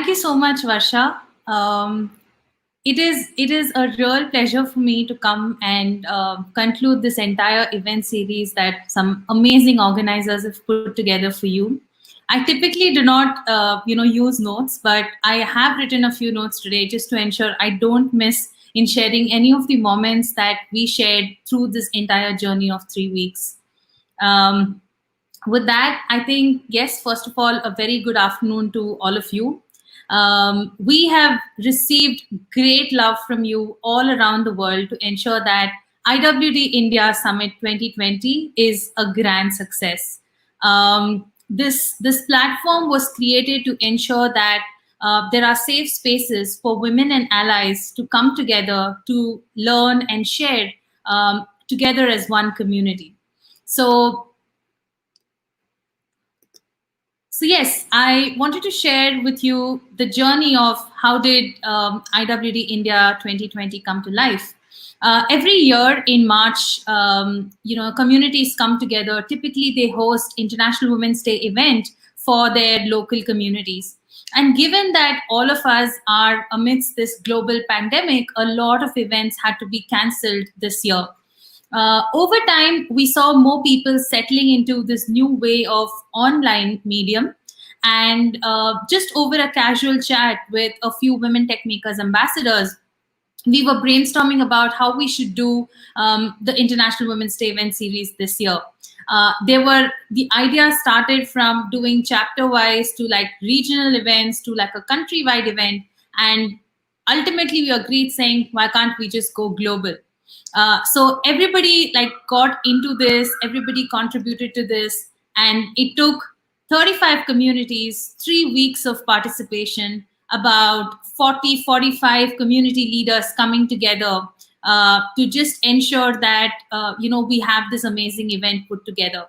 you so much, Varsha. It is a real pleasure for me to come and conclude this entire event series that some amazing organizers have put together for you. I typically do not use notes, but I have written a few notes today just to ensure I don't miss in sharing any of the moments that we shared through this entire journey of 3 weeks. Um, with that, I think, yes, first of all, a very good afternoon to all of you. We have received great love from you all around the world to ensure that IWD India Summit 2020 is a grand success. This platform was created to ensure that there are safe spaces for women and allies to come together to learn and share together as one community. So yes, I wanted to share with you the journey of how did IWD India 2020 come to life. Every year in March, communities come together. Typically, they host International Women's Day event for their local communities. And given that all of us are amidst this global pandemic, a lot of events had to be cancelled this year. Over time, we saw more people settling into this new way of online medium. And just over a casual chat with a few Women Tech Makers ambassadors, we were brainstorming about how we should do the International Women's Day event series this year. The idea started from doing chapter-wise to like regional events to like a countrywide event. And ultimately, we agreed saying, why can't we just go global? So everybody like got into this, everybody contributed to this, and it took 35 communities, 3 weeks of participation, about 40-45 community leaders coming together to just ensure that we have this amazing event put together.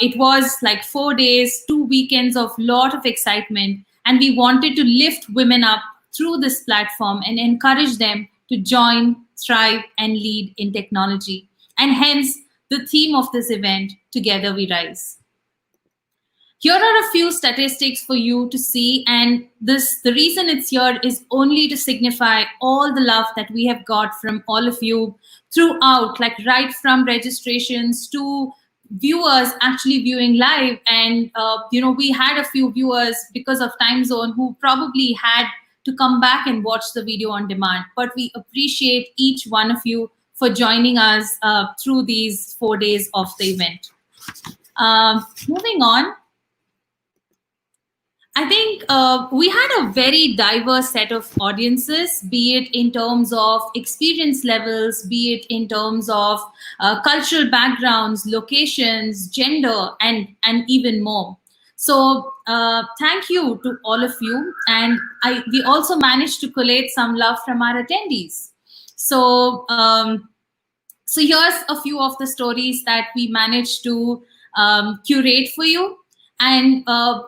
It was like 4 days, 2 weekends of lot of excitement, and we wanted to lift women up through this platform and encourage them to join, thrive, and lead in technology. And hence, the theme of this event, Together We Rise. Here are a few statistics for you to see, and the reason it's here is only to signify all the love that we have got from all of you throughout, like right from registrations to viewers actually viewing live. And we had a few viewers because of time zone who probably had to come back and watch the video on demand. But we appreciate each one of you for joining us through these 4 days of the event. Moving on, I think we had a very diverse set of audiences, be it in terms of experience levels, be it in terms of cultural backgrounds, locations, gender, and even more. So thank you to all of you. And we also managed to collate some love from our attendees. So here's a few of the stories that we managed to curate for you. And I'm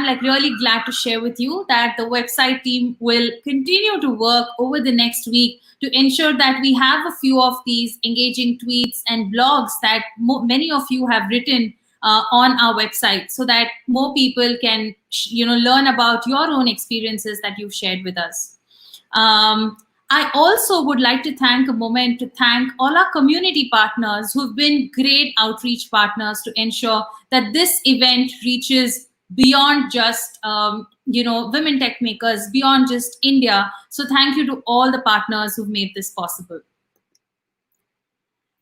like really glad to share with you that the website team will continue to work over the next week to ensure that we have a few of these engaging tweets and blogs that many of you have written on our website, so that more people can learn about your own experiences that you've shared with us. I also would like to thank all our community partners who've been great outreach partners to ensure that this event reaches beyond just Women Tech Makers, beyond just India. So thank you to all the partners who've made this possible.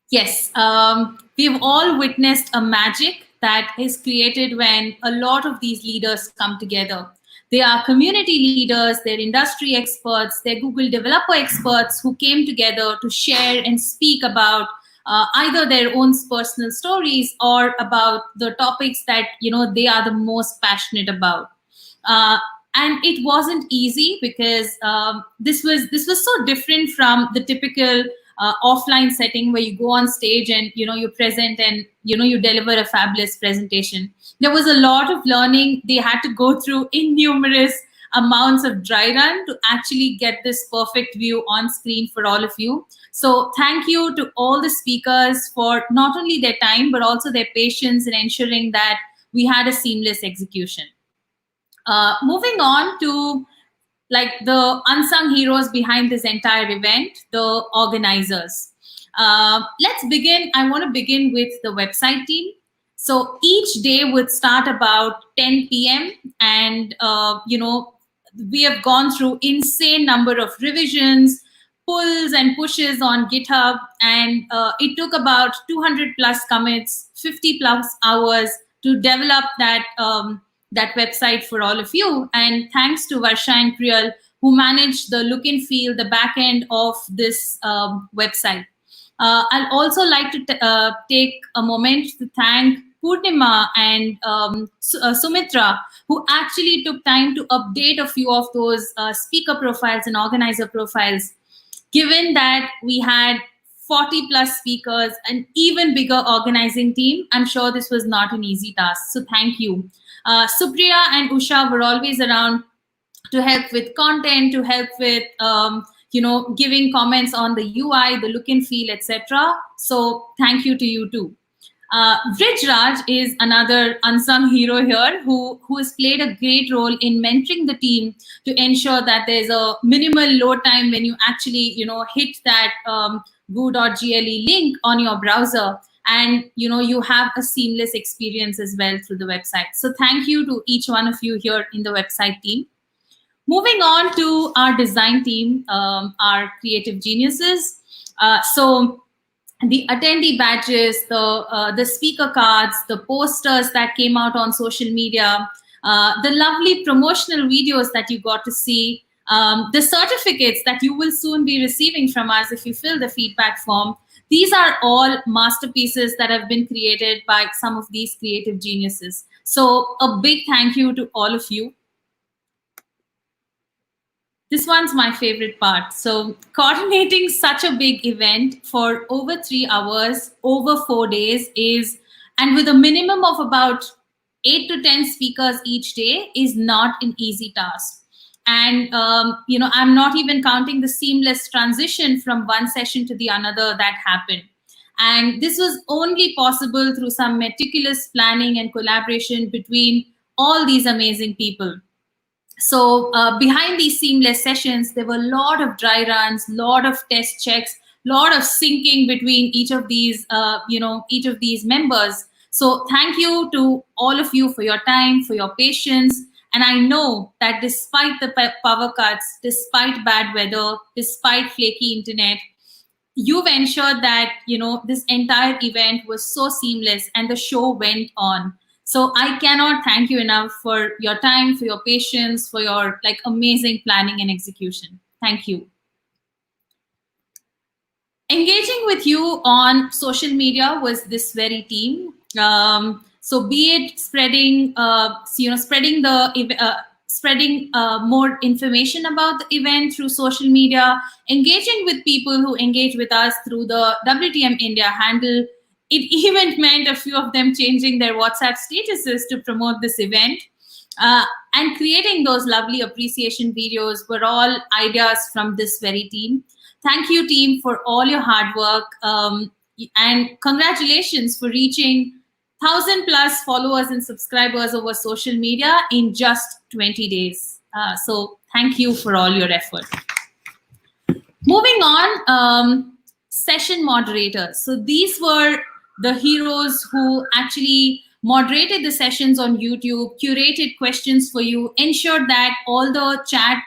Yes, we've all witnessed a magic that is created when a lot of these leaders come together. They are community leaders, they're industry experts, they're Google developer experts who came together to share and speak about either their own personal stories or about the topics that they are the most passionate about. And it wasn't easy because this was so different from the typical offline setting where you go on stage and you present and you deliver a fabulous presentation. There was a lot of learning. They had to go through innumerous amounts of dry run to actually get this perfect view on screen for all of you. So thank you to all the speakers for not only their time but also their patience in ensuring that we had a seamless execution. Moving on to like the unsung heroes behind this entire event, the organizers. Let's begin. I want to begin with the website team. So each day would start about 10 p.m. and we have gone through insane number of revisions, pulls and pushes on GitHub, and it took about 200 plus commits, 50 plus hours to develop that website for all of you. And thanks to Varsha and Priyal, who managed the look and feel, the back end of this website. I'd also like to take a moment to thank Purnima and Sumitra, who actually took time to update a few of those speaker profiles and organizer profiles. Given that we had 40 plus speakers, an even bigger organizing team, I'm sure this was not an easy task. So thank you. Supriya and Usha were always around to help with content, to help with giving comments on the UI, the look and feel, etc. So thank you to you too. Vrijraj is another unsung hero here who has played a great role in mentoring the team to ensure that there's a minimal load time when you actually hit that goo.gle link on your browser, and you have a seamless experience as well through the website. So thank you to each one of you here in the website team. Moving on to our design team, our creative geniuses. So the attendee badges, the speaker cards, the posters that came out on social media, the lovely promotional videos that you got to see, the certificates that you will soon be receiving from us if you fill the feedback form. These are all masterpieces that have been created by some of these creative geniuses. So a big thank you to all of you. This one's my favorite part. So coordinating such a big event for over 3 hours, over 4 days and with a minimum of about 8 to 10 speakers each day is not an easy task. And, I'm not even counting the seamless transition from one session to the another that happened. And this was only possible through some meticulous planning and collaboration between all these amazing people. So behind these seamless sessions, there were a lot of dry runs, lot of test checks, lot of syncing between each of these, each of these members. So thank you to all of you for your time, for your patience. And I know that despite the power cuts, despite bad weather, despite flaky internet, you've ensured that, this entire event was so seamless and the show went on. So I cannot thank you enough for your time, for your patience, for your amazing planning and execution. Thank you. Engaging with you on social media was this very team. So be it spreading more information about the event through social media, engaging with people who engage with us through the WTM India handle. It even meant a few of them changing their WhatsApp statuses to promote this event. And creating those lovely appreciation videos were all ideas from this very team. Thank you, team, for all your hard work. And congratulations for reaching 1,000 plus followers and subscribers over social media in just 20 days. So thank you for all your effort. Moving on, session moderators. So these were the heroes who actually moderated the sessions on YouTube, curated questions for you, ensured that all the chat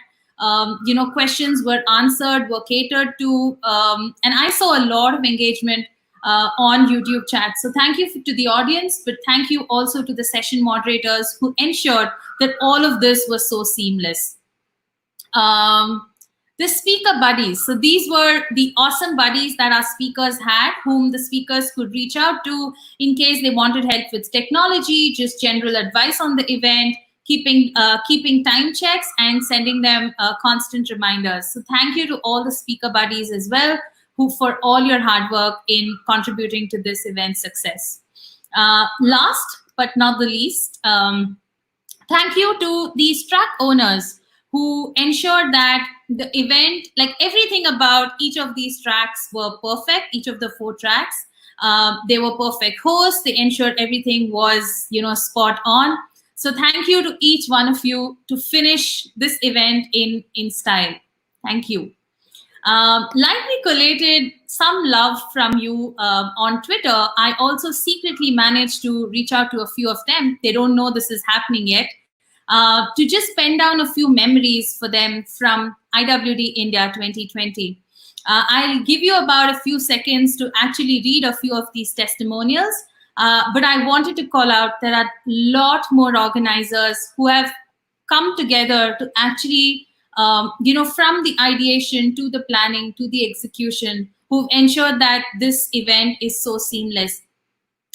questions were answered, were catered to. And I saw a lot of engagement on YouTube chat. So thank you to the audience, but thank you also to the session moderators who ensured that all of this was so seamless. The speaker buddies. So these were the awesome buddies that our speakers had, whom the speakers could reach out to in case they wanted help with technology, just general advice on the event, keeping time checks and sending them constant reminders. So thank you to all the speaker buddies as well, who for all your hard work in contributing to this event's success. Last but not the least, thank you to these track owners who ensured that the event, everything about each of these tracks were perfect, each of the 4 tracks. They were perfect hosts. They ensured everything was, spot on. So thank you to each one of you to finish this event in style. Thank you. Like we collated some love from you on Twitter, I also secretly managed to reach out to a few of them. They don't know this is happening yet. To just pen down a few memories for them from IWD India 2020. I'll give you about a few seconds to actually read a few of these testimonials. But I wanted to call out there are a lot more organizers who have come together to actually from the ideation to the planning to the execution, who've ensured that this event is so seamless.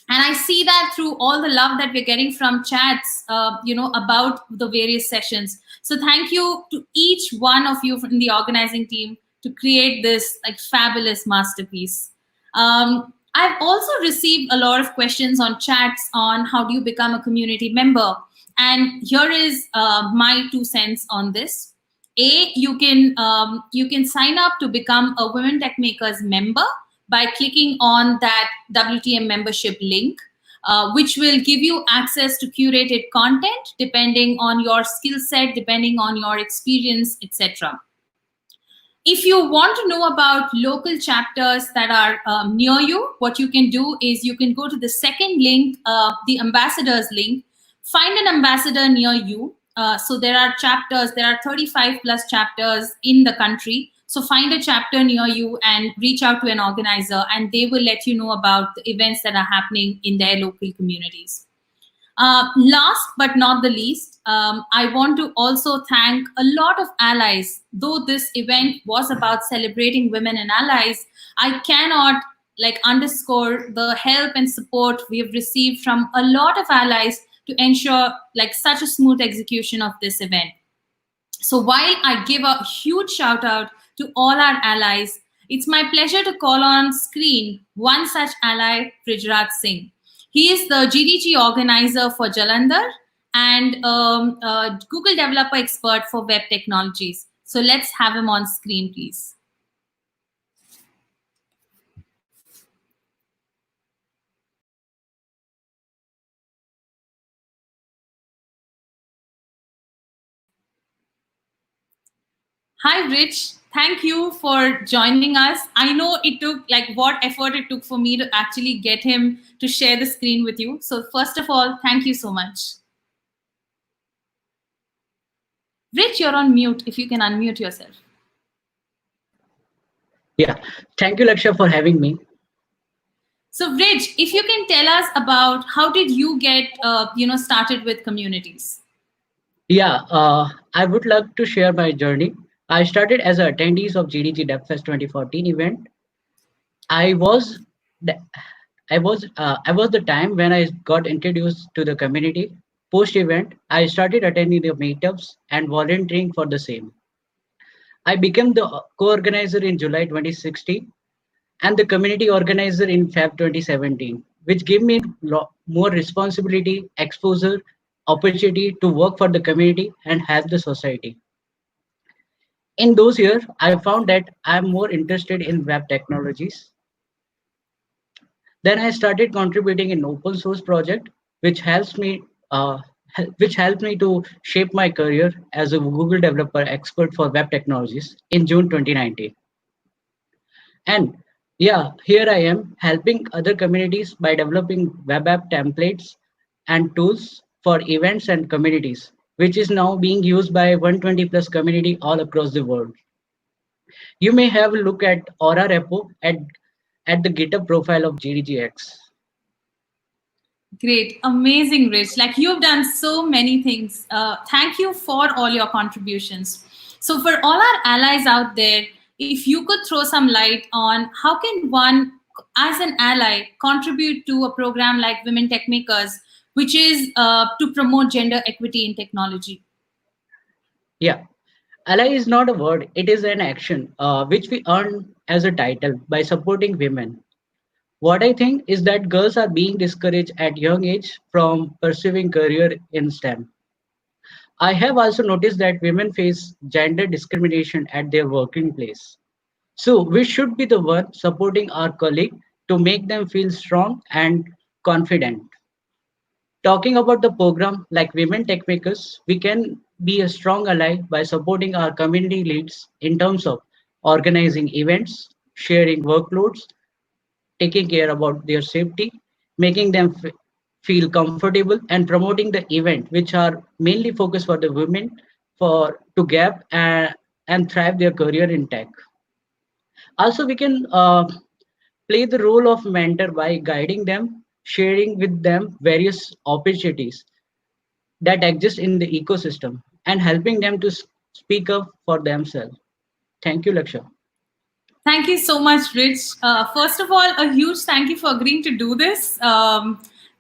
And I see that through all the love that we're getting from chats, about the various sessions. So thank you to each one of you from the organizing team to create this like fabulous masterpiece. I've also received a lot of questions on chats on how do you become a community member. And here is my 2 cents on this. You can sign up to become a Women Tech Makers member by clicking on that WTM membership link, which will give you access to curated content depending on your skill set, depending on your experience, etc. If you want to know about local chapters that are near you, what you can do is you can go to the second link, the ambassadors link, find an ambassador near you. So there are chapters, there are 35 plus chapters in the country. So find a chapter near you and reach out to an organizer, and they will let you know about the events that are happening in their local communities. Last but not the least, I want to also thank a lot of allies. Though this event was about celebrating women and allies, I cannot underscore the help and support we have received from a lot of allies to ensure such a smooth execution of this event. So while I give a huge shout out to all our allies, it's my pleasure to call on screen one such ally, Brijraj Singh. He is the GDG organizer for Jalandhar and Google developer expert for web technologies. So let's have him on screen, please. Hi, Rich. Thank you for joining us. I know it took what effort it took for me to actually get him to share the screen with you. So first of all, thank you so much. Rich, you're on mute. If you can unmute yourself. Yeah, thank you, Laksha, for having me. So, Rich, if you can tell us about how did you get started with communities? Yeah, I would like to share my journey. I started as an attendee of GDG DevFest 2014 event. I was the time when I got introduced to the community. Post event, I started attending the meetups and volunteering for the same. I became the co-organizer in July 2016 and the community organizer in Feb 2017, which gave me more responsibility, exposure, opportunity to work for the community and help the society. In those years, I found that I'm more interested in web technologies. Then I started contributing in open source project, which helped me to shape my career as a Google developer expert for web technologies in June 2019. And yeah, here I am helping other communities by developing web app templates and tools for events and communities, which is now being used by 120 plus community all across the world. You may have a look at Aura repo at the GitHub profile of GDGX. Great, amazing, Rich. You've done so many things. Thank you for all your contributions. So for all our allies out there, if you could throw some light on how can one, as an ally, contribute to a program like Women Tech Makers, which is to promote gender equity in technology. Yeah, ally is not a word; it is an action, which we earn as a title by supporting women. What I think is that girls are being discouraged at young age from pursuing career in STEM. I have also noticed that women face gender discrimination at their working place. So we should be the one supporting our colleague to make them feel strong and confident. Talking about the program like Women Tech Makers, we can be a strong ally by supporting our community leads in terms of organizing events, sharing workloads, taking care about their safety, making them feel comfortable, and promoting the event, which are mainly focused for the women for to gap and thrive their career in tech. Also, we can play the role of mentor by guiding them, sharing with them various opportunities that exist in the ecosystem, and helping them to speak up for themselves. Thank you, Laksha. Thank you so much, Rich. First of all, a huge thank you for agreeing to do this.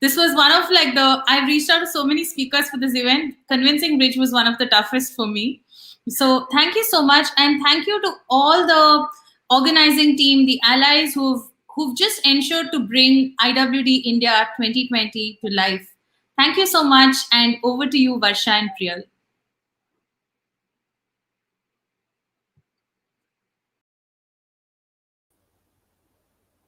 This was one of like I've reached out to so many speakers for this event. Convincing Rich was one of the toughest for me. So thank you so much, and thank you to all the organizing team, the allies who've just ensured to bring IWD India 2020 to life. Thank you so much, and over to you, Varsha and Priyal.